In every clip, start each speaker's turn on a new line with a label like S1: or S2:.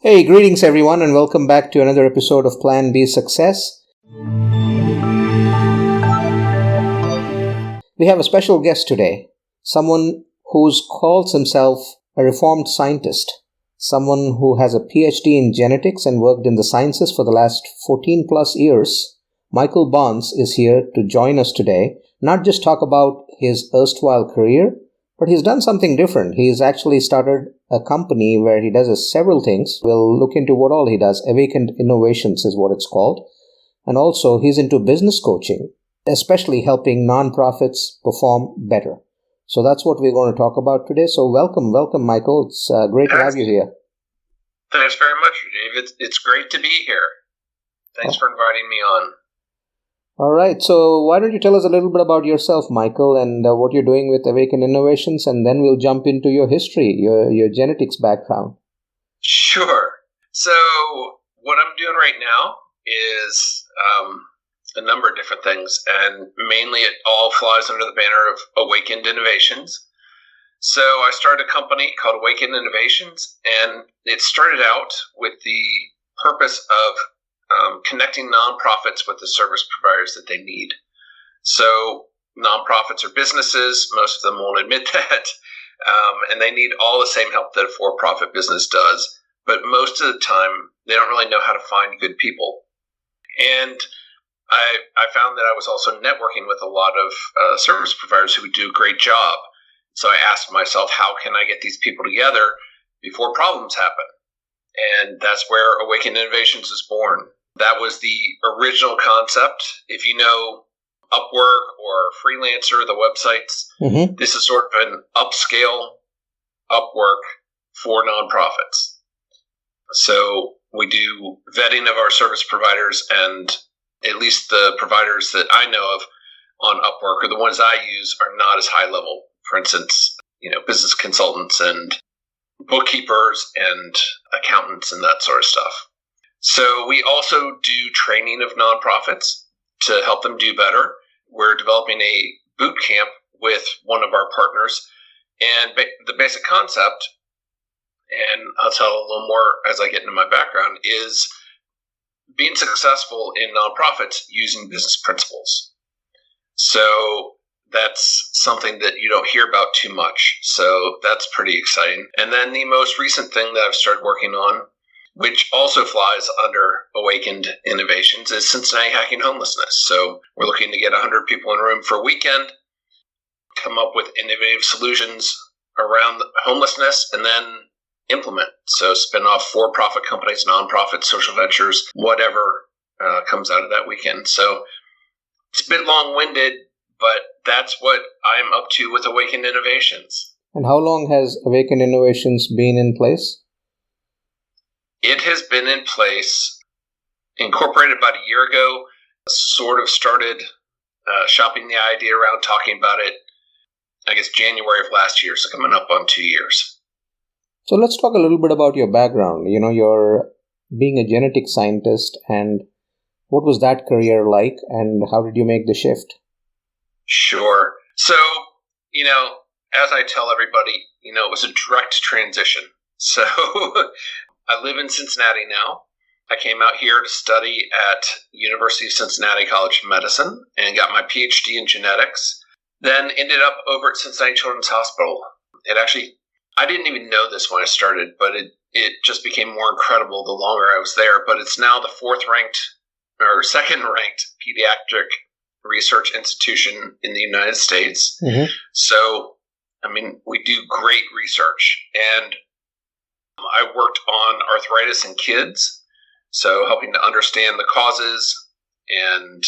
S1: Hey, greetings everyone, and welcome back to another episode of Plan B Success. We have a special guest today, someone who calls himself a reformed scientist, someone who has a PhD in genetics and worked in the sciences for the last 14 plus years. Michael Barnes is here to join us today, not just talk about his erstwhile career, but he's done something different. He's actually started a company where he does several things. We'll look into what all he does. Awakened Innovations is what it's called. And also, he's into business coaching, especially helping nonprofits perform better. So that's what we're going to talk about today. So welcome, Michael. It's great to have you here.
S2: Thanks very much, Rajiv. It's great to be here. Thanks for inviting me on.
S1: All right. So why don't you tell us a little bit about yourself, Michael, and what you're doing with Awakened Innovations, and then we'll jump into your history, your genetics background.
S2: Sure. So what I'm doing right now is a number of different things, and mainly it all flies under the banner of Awakened Innovations. So I started a company called Awakened Innovations, and it started out with the purpose of connecting nonprofits with the service providers that they need. So nonprofits are businesses. Most of them won't admit that. And they need all the same help that a for-profit business does. But most of the time, they don't really know how to find good people. And I found that I was also networking with a lot of service providers who would do a great job. So I asked myself, how can I get these people together before problems happen? And that's where Awakened Innovations is born. That was the original concept. If you know Upwork or Freelancer, the websites, This is sort of an upscale Upwork for nonprofits. So we do vetting of our service providers, and at least the providers that I know of on Upwork, or the ones I use, are not as high level. For instance, business consultants and bookkeepers and accountants and that sort of stuff. So we also do training of nonprofits to help them do better. We're developing a boot camp with one of our partners. And the basic concept, and I'll tell a little more as I get into my background, is being successful in nonprofits using business principles. So that's something that you don't hear about too much. So that's pretty exciting. And then the most recent thing that I've started working on, which also flies under Awakened Innovations, is Cincinnati Hacking Homelessness. So we're looking to get 100 people in a room for a weekend, come up with innovative solutions around homelessness, and then implement. So spin off for-profit companies, nonprofits, social ventures, whatever comes out of that weekend. So it's a bit long-winded, but that's what I'm up to with Awakened Innovations.
S1: And how long has Awakened Innovations been in place?
S2: It has been in place, incorporated about a year ago, sort of started shopping the idea around, talking about it, I guess, January of last year, so coming up on 2 years.
S1: So let's talk a little bit about your background. You're being a genetic scientist, and what was that career like, and how did you make the shift?
S2: Sure. So, as I tell everybody, it was a direct transition. So I live in Cincinnati now. I came out here to study at University of Cincinnati College of Medicine and got my PhD in genetics. Then ended up over at Cincinnati Children's Hospital. I didn't even know this when I started, but it just became more incredible the longer I was there. But it's now the second ranked pediatric research institution in the United States. So, we do great research. And I worked on arthritis in kids, so helping to understand the causes and,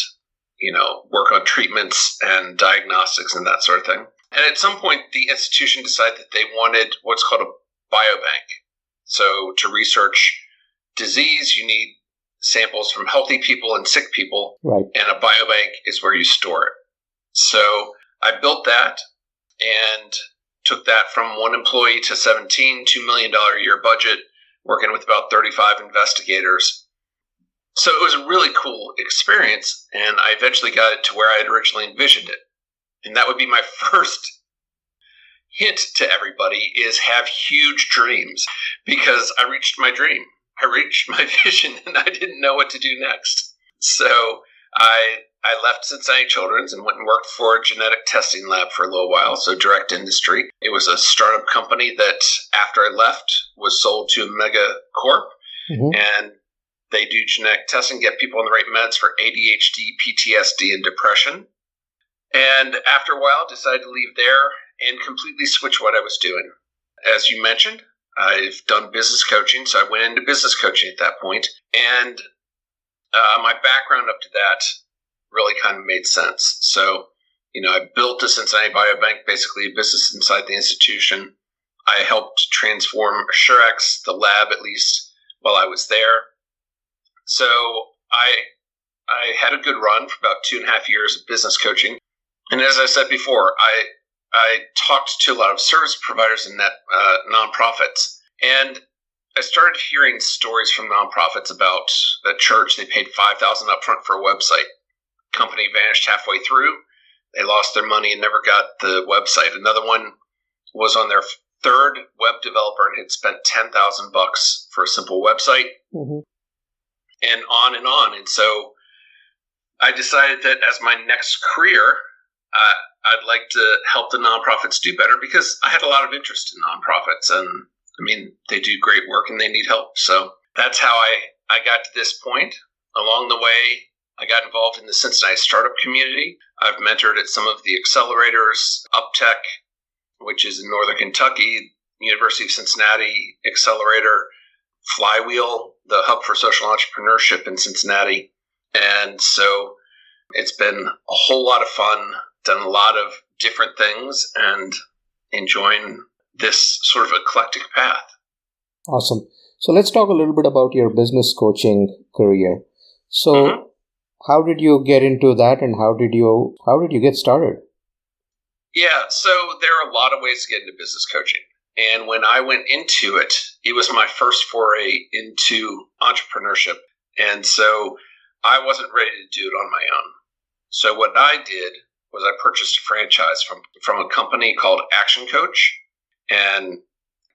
S2: work on treatments and diagnostics and that sort of thing. And at some point, the institution decided that they wanted what's called a biobank. So to research disease, you need samples from healthy people and sick people,
S1: right?
S2: And a biobank is where you store it. So I built that and took that from one employee to 17, $2 million a year budget, working with about 35 investigators. So it was a really cool experience, and I eventually got it to where I had originally envisioned it. And that would be my first hint to everybody, is have huge dreams, because I reached my dream. I reached my vision and I didn't know what to do next. So I left Cincinnati Children's and went and worked for a genetic testing lab for a little while, so direct industry. It was a startup company that, after I left, was sold to a mega corp, and they do genetic testing, get people on the right meds for ADHD, PTSD, and depression. And after a while, decided to leave there and completely switch what I was doing. As you mentioned, I've done business coaching, so I went into business coaching at that point, and my background up to that really kind of made sense. So, I built the Cincinnati Biobank, basically a business inside the institution. I helped transform Assurex, the lab, at least while I was there. So I had a good run for about 2.5 years of business coaching. And as I said before, I talked to a lot of service providers and nonprofits. And I started hearing stories from nonprofits about a church. They paid $5,000 up front for a website. Company vanished halfway through. They lost their money and never got the website. Another one was on their third web developer and had spent $10,000 for a simple website, and on and on. And so I decided that as my next career, I'd like to help the nonprofits do better, because I had a lot of interest in nonprofits, and they do great work and they need help. So that's how I got to this point. Along the way, I got involved in the Cincinnati startup community. I've mentored at some of the accelerators, UpTech, which is in Northern Kentucky, University of Cincinnati Accelerator, Flywheel, the hub for social entrepreneurship in Cincinnati. And so it's been a whole lot of fun, done a lot of different things, and enjoying this sort of eclectic path.
S1: Awesome. So let's talk a little bit about your business coaching career. So how did you get into that, and how did you get started?
S2: Yeah, so there are a lot of ways to get into business coaching. And when I went into it, it was my first foray into entrepreneurship. And so I wasn't ready to do it on my own. So what I did was I purchased a franchise from a company called Action Coach. And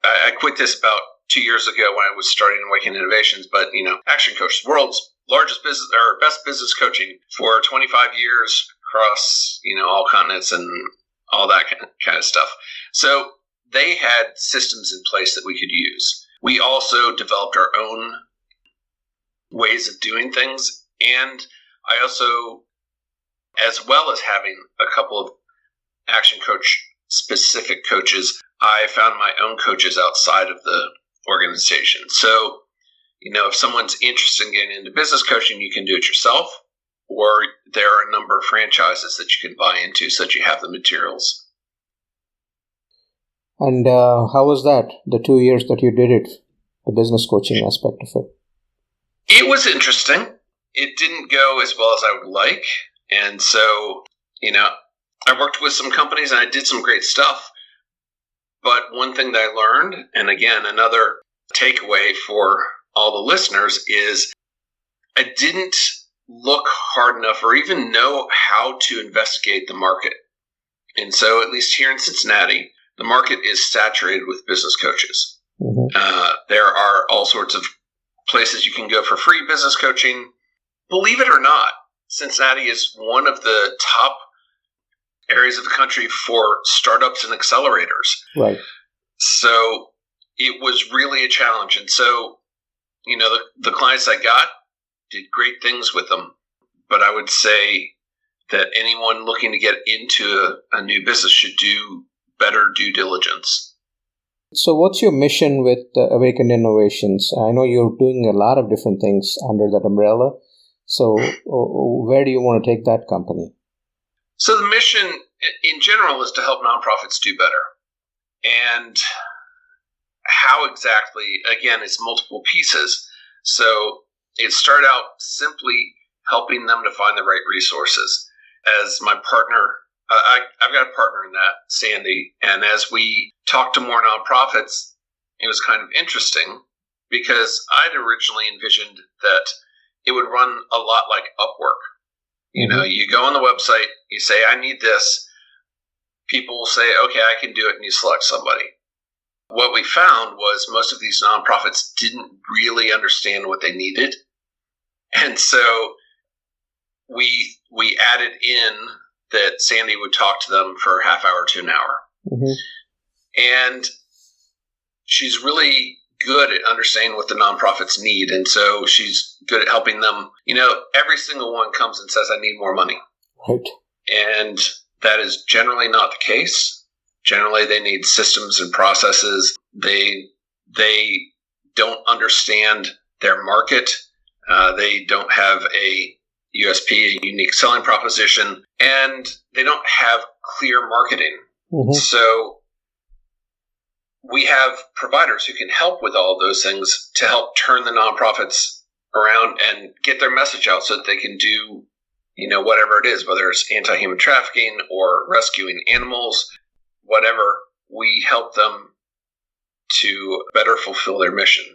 S2: I quit this about 2 years ago when I was starting Awaken Innovations. But, Action Coach, the world's largest business, or best business coaching for 25 years across, all continents and all that kind of stuff. So they had systems in place that we could use. We also developed our own ways of doing things. And I also, as well as having a couple of Action Coach specific coaches, I found my own coaches outside of the organization. So, if someone's interested in getting into business coaching, you can do it yourself, or there are a number of franchises that you can buy into so that you have the materials.
S1: And how was that, the 2 years that you did it, the business coaching aspect of it?
S2: It was interesting. It didn't go as well as I would like. And so, I worked with some companies and I did some great stuff. But one thing that I learned, and again, another takeaway for all the listeners, is I didn't look hard enough or even know how to investigate the market. And so, at least here in Cincinnati, the market is saturated with business coaches. There are all sorts of places you can go for free business coaching. Believe it or not, Cincinnati is one of the top areas of the country for startups and accelerators.
S1: Right.
S2: So it was really a challenge. And so, the clients I got did great things with them. But I would say that anyone looking to get into a new business should do better due diligence.
S1: So what's your mission with Awaken Innovations? I know you're doing a lot of different things under that umbrella. So where do you want to take that company?
S2: So the mission in general is to help nonprofits do better. And how exactly, again, it's multiple pieces. So it started out simply helping them to find the right resources. As my partner, I've got a partner in that, Sandy, and as we talked to more nonprofits, it was kind of interesting because I'd originally envisioned that it would run a lot like Upwork. You go on the website, you say, I need this. People will say, okay, I can do it, and you select somebody. what we found was most of these nonprofits didn't really understand what they needed. And so we added in that Sandy would talk to them for a half hour to an hour. Mm-hmm. And she's really good at understanding what the nonprofits need. And so she's good at helping them. Every single one comes and says, I need more money.
S1: Right.
S2: And that is generally not the case. Generally, they need systems and processes. They don't understand their market. They don't have a USP, a unique selling proposition, and they don't have clear marketing. Mm-hmm. So we have providers who can help with all of those things to help turn the nonprofits around and get their message out so that they can do, whatever it is, whether it's anti-human trafficking or rescuing animals, whatever. We help them to better fulfill their mission.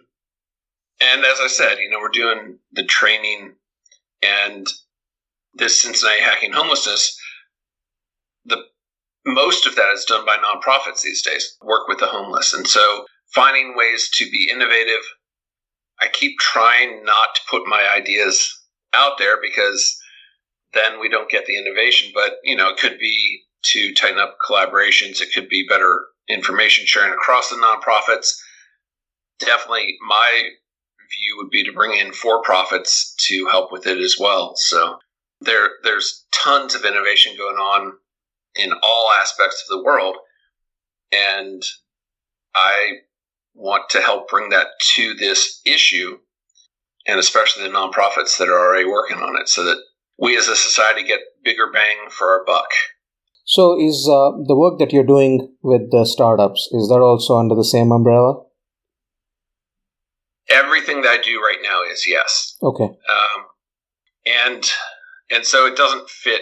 S2: And as I said, we're doing the training and this Cincinnati Hacking Homelessness. Most of that is done by nonprofits these days, work with the homeless. And so finding ways to be innovative. I keep trying not to put my ideas out there because then we don't get the innovation. But, it could be to tighten up collaborations. It could be better information sharing across the nonprofits. Definitely my view would be to bring in for-profits to help with it as well. So there's tons of innovation going on in all aspects of the world. And I want to help bring that to this issue, and especially the nonprofits that are already working on it, so that we as a society get bigger bang for our buck.
S1: So is the work that you're doing with the startups, is that also under the same umbrella?
S2: Everything that I do right now is, yes.
S1: Okay.
S2: And so it doesn't fit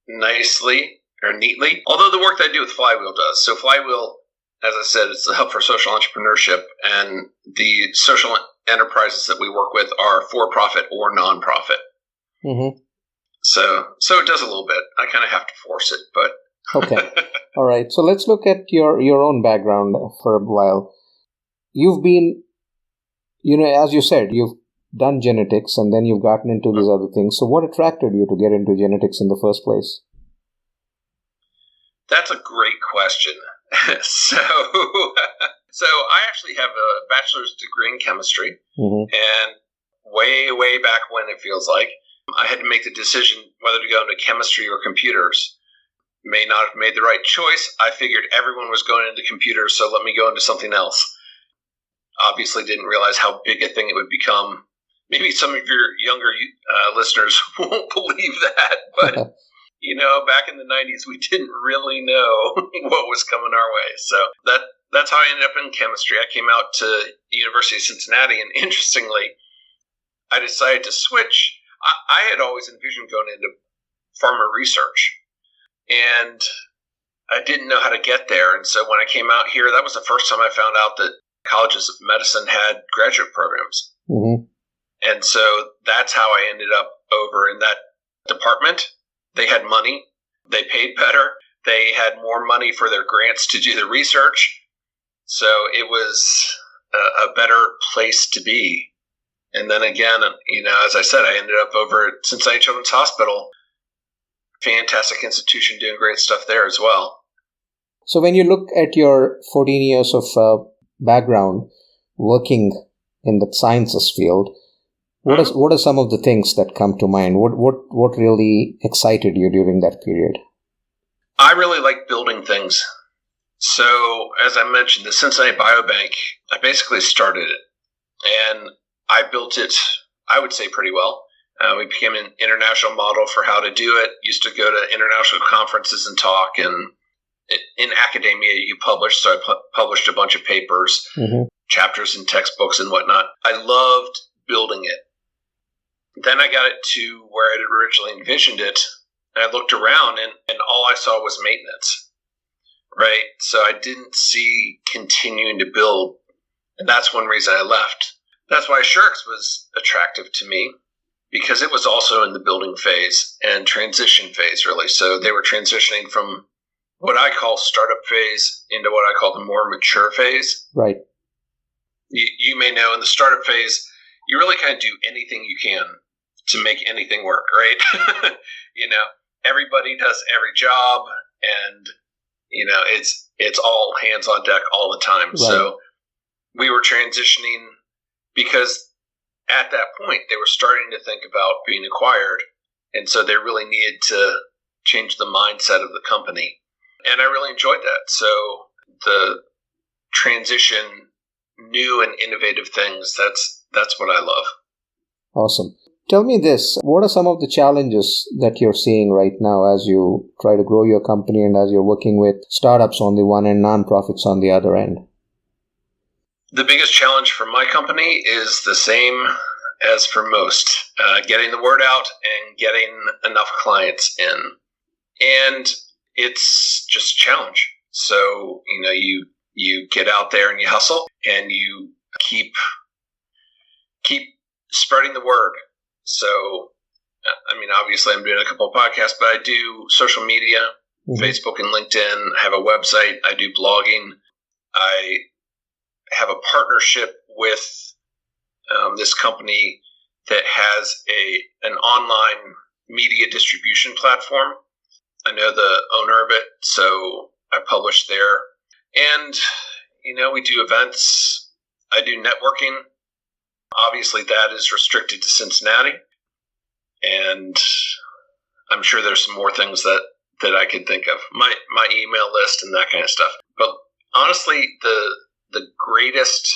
S2: nicely or neatly, although the work that I do with Flywheel does. So Flywheel, as I said, it's the Hub for Social Entrepreneurship, and the social enterprises that we work with are for-profit or non-profit. Mm-hmm. So it does a little bit. I kind of have to force it, but...
S1: Okay. All right. So let's look at your own background for a while. You've been, as you said, you've done genetics and then you've gotten into these other things. So what attracted you to get into genetics in the first place?
S2: That's a great question. So I actually have a bachelor's degree in chemistry. Mm-hmm. And way, way back when, it feels like, I had to make the decision whether to go into chemistry or computers. May not have made the right choice. I figured everyone was going into computers, so let me go into something else. Obviously didn't realize how big a thing it would become. Maybe some of your younger listeners won't believe that, but back in the 90s, we didn't really know what was coming our way. So that's how I ended up in chemistry. I came out to the University of Cincinnati, and interestingly, I decided to switch. I had always envisioned going into pharma research, and I didn't know how to get there. And so when I came out here, that was the first time I found out that colleges of medicine had graduate programs. Mm-hmm. And so that's how I ended up over in that department. They had money. They paid better. They had more money for their grants to do the research. So it was a better place to be. And then again, as I said, I ended up over at Cincinnati Children's Hospital. Fantastic institution, doing great stuff there as well.
S1: So when you look at your 14 years of background working in the sciences field, what are some of the things that come to mind? What really excited you during that period?
S2: I really like building things. So as I mentioned, the Cincinnati Biobank, I basically started it, and I built it, I would say, pretty well. We became an international model for how to do it. Used to go to international conferences and talk, and in academia you publish. So I published a bunch of papers, mm-hmm. chapters in textbooks and whatnot. I loved building it. Then I got it to where I had originally envisioned it, and I looked around, and all I saw was maintenance, right? So I didn't see continuing to build, and that's one reason I left. That's why Surex was attractive to me, because it was also in the building phase and transition phase, really. So they were transitioning from what I call startup phase into what I call the more mature phase.
S1: Right.
S2: You may know in the startup phase, you really kind of do anything you can to make anything work, right? Everybody does every job, and it's all hands on deck all the time. Right. So we were transitioning because at that point they were starting to think about being acquired, and so they really needed to change the mindset of the company, and I really enjoyed that. So the transition, new and innovative things, that's what I love.
S1: Awesome. Tell me this, what are some of the challenges that you're seeing right now as you try to grow your company and as you're working with startups on the one end, nonprofits on the other end?
S2: The biggest challenge for my company is the same as for most, getting the word out and getting enough clients in. And it's just a challenge. So, you get out there and you hustle and you keep spreading the word. So, obviously I'm doing a couple of podcasts, but I do social media, Facebook and LinkedIn. I have a website. I do blogging. I have a partnership with this company that has an online media distribution platform. I know the owner of it, so I publish there. And, we do events. I do networking. Obviously, that is restricted to Cincinnati. And I'm sure there's some more things that I could think of. My email list and that kind of stuff. But honestly, the greatest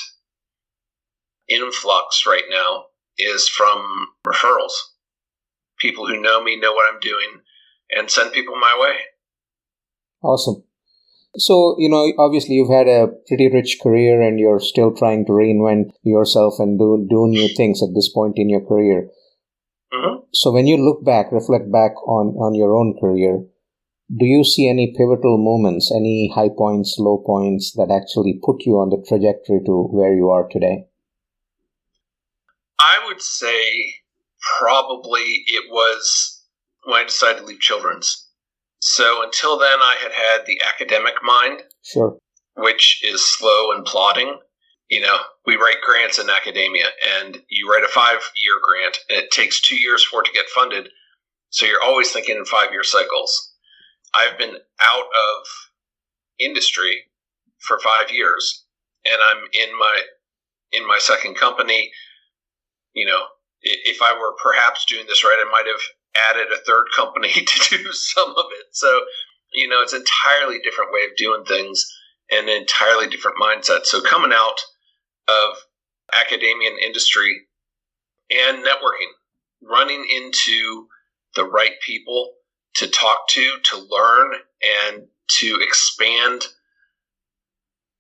S2: influx right now is from referrals. People who know me, know what I'm doing, and send people my way.
S1: Awesome. So, obviously you've had a pretty rich career and you're still trying to reinvent yourself and do new things at this point in your career. Mm-hmm. So when you reflect back on your own career, do you see any pivotal moments, any high points, low points that actually put you on the trajectory to where you are today?
S2: I would say probably it was when I decided to leave Children's. So until then, I had the academic mind,
S1: sure,
S2: which is slow and plodding. We write grants in academia, and you write a 5-year grant, and it takes 2 years for it to get funded. So you're always thinking in 5-year cycles. I've been out of industry for 5 years, and I'm in my second company. If I were perhaps doing this right, I might have added a third company to do some of it. So, it's an entirely different way of doing things and an entirely different mindset. So coming out of academia and industry and networking, running into the right people to talk to learn, and to expand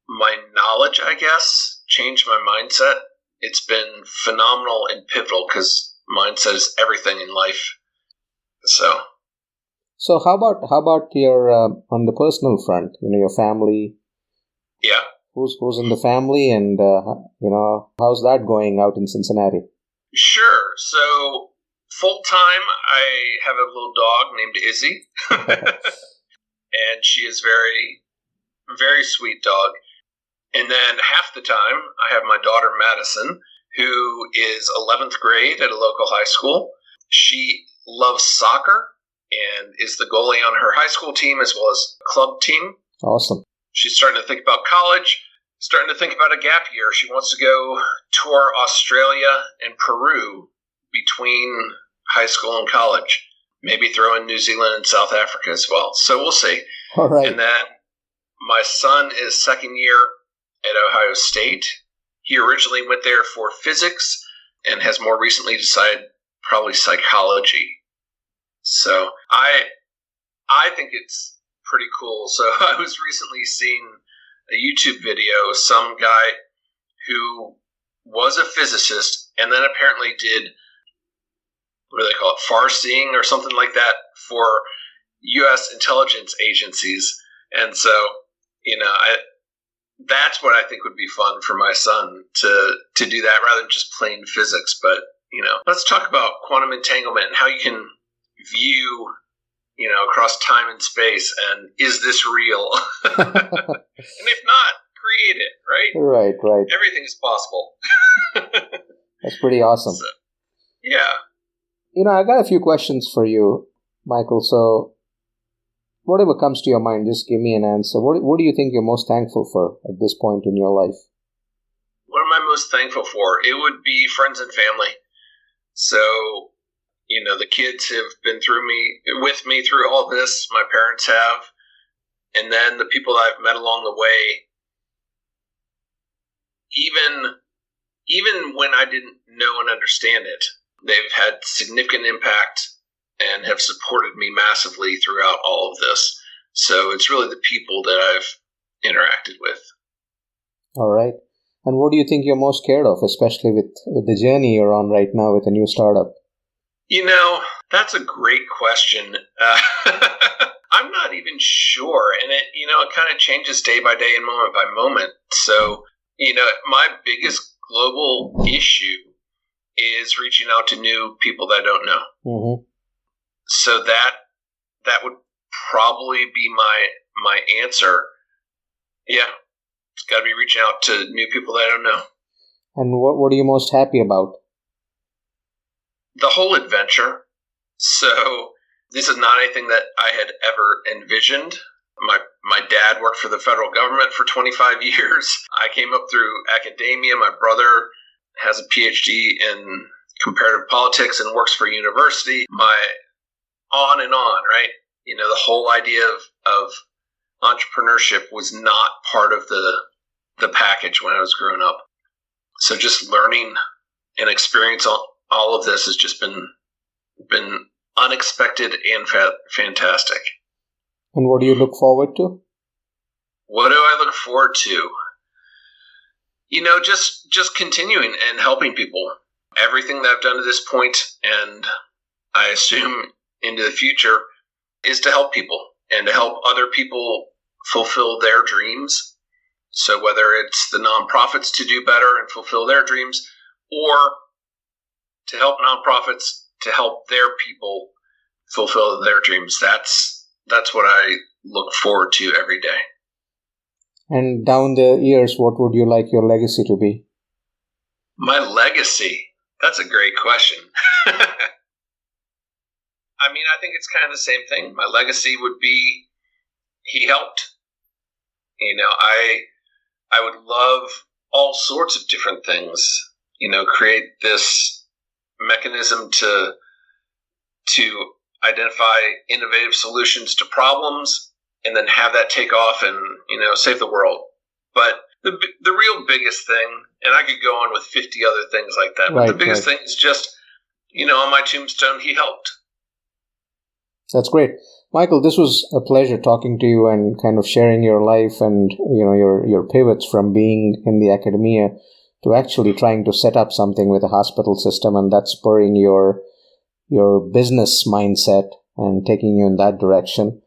S2: my knowledge, I guess, change my mindset. It's been phenomenal and pivotal because mindset is everything in life.
S1: So how about your on the personal front? Your family.
S2: Yeah.
S1: Who's in the family, and how's that going out in Cincinnati?
S2: Sure. So full time, I have a little dog named Izzy, and she is very, very sweet dog. And then half the time, I have my daughter Madison, who is 11th grade at a local high school. She loves soccer and is the goalie on her high school team as well as club team.
S1: Awesome.
S2: She's starting to think about college, starting to think about a gap year. She wants to go tour Australia and Peru between high school and college. Maybe throw in New Zealand and South Africa as well. So we'll see.
S1: All right.
S2: And then my son is second year at Ohio State. He originally went there for physics and has more recently decided probably psychology. So I think it's pretty cool. So I was recently seeing a YouTube video of some guy who was a physicist and then apparently did, what do they call it, far-seeing or something like that for U.S. intelligence agencies. And so, that's what I think would be fun for my son to do that rather than just plain physics. But, let's talk about quantum entanglement and how you can view across time and space, and is this real? And if not, create it, right?
S1: Right.
S2: Everything is possible.
S1: That's pretty awesome.
S2: So, yeah.
S1: I got a few questions for you, Michael. So, whatever comes to your mind, just give me an answer. What do you think you're most thankful for at this point in your life?
S2: What am I most thankful for? It would be friends and family. So, the kids have been with me through all this. My parents have. And then the people that I've met along the way, even when I didn't know and understand it, they've had significant impact and have supported me massively throughout all of this. So it's really the people that I've interacted with.
S1: All right. And what do you think you're most scared of, especially with the journey you're on right now with a new startup?
S2: That's a great question. I'm not even sure. And it kind of changes day by day and moment by moment. So, my biggest global issue is reaching out to new people that I don't know.
S1: Mm-hmm.
S2: So that would probably be my answer. Yeah, it's got to be reaching out to new people that I don't know.
S1: And what are you most happy about?
S2: The whole adventure. So this is not anything that I had ever envisioned. My dad worked for the federal government for 25 years. I came up through academia. My brother has a PhD in comparative politics and works for a university. On and on, right? The whole idea of entrepreneurship was not part of the package when I was growing up. So just learning and experience all of this has just been unexpected and fantastic.
S1: And what do you look forward to?
S2: What do I look forward to? Just continuing and helping people. Everything that I've done to this point, and I assume into the future, is to help people and to help other people fulfill their dreams. So whether it's the nonprofits to do better and fulfill their dreams, or to help nonprofits to help their people fulfill their dreams, that's what I look forward to every day.
S1: And down the years, what would you like your legacy to be?
S2: My legacy? That's a great question. I think it's kind of the same thing. My legacy would be he helped. I would love all sorts of different things, create this mechanism to identify innovative solutions to problems and then have that take off and, save the world. But the real biggest thing, and I could go on with 50 other things like that, but the biggest thing is just, on my tombstone, he helped.
S1: That's great. Michael, this was a pleasure talking to you and kind of sharing your life and, your pivots from being in the academia to actually trying to set up something with a hospital system, and that's spurring your business mindset and taking you in that direction.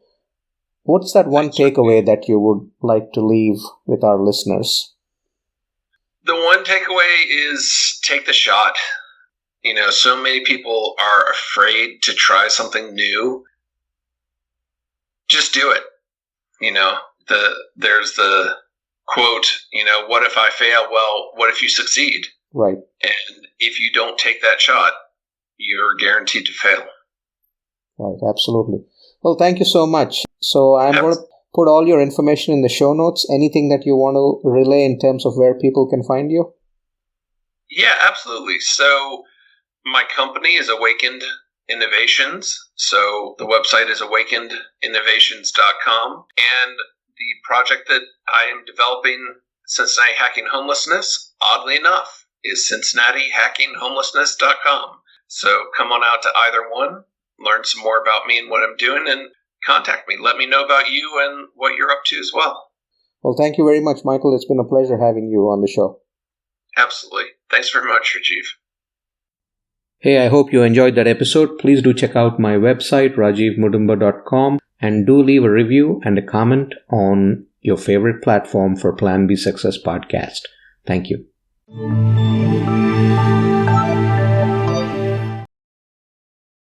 S1: What's that one takeaway that you would like to leave with our listeners?
S2: The one takeaway is take the shot. So many people are afraid to try something new. Just do it. There's the quote, what if I fail? Well, what if you succeed?
S1: Right.
S2: And if you don't take that shot, you're guaranteed to fail.
S1: Right, absolutely. Well, thank you so much. So I'm going to put all your information in the show notes. Anything that you want to relay in terms of where people can find you? Yeah, absolutely. So my company is Awakened Innovations. So the website is awakenedinnovations.com. And the project that I am developing, Cincinnati Hacking Homelessness, oddly enough, is cincinnatihackinghomelessness.com. So come on out to either one, learn some more about me and what I'm doing, and contact me. Let me know about you and what you're up to as well. Well, thank you very much, Michael. It's been a pleasure having you on the show. Absolutely. Thanks very much, Rajiv. Hey, I hope you enjoyed that episode. Please do check out my website, rajivmudumba.com, and do leave a review and a comment on your favorite platform for Plan B Success Podcast. Thank you.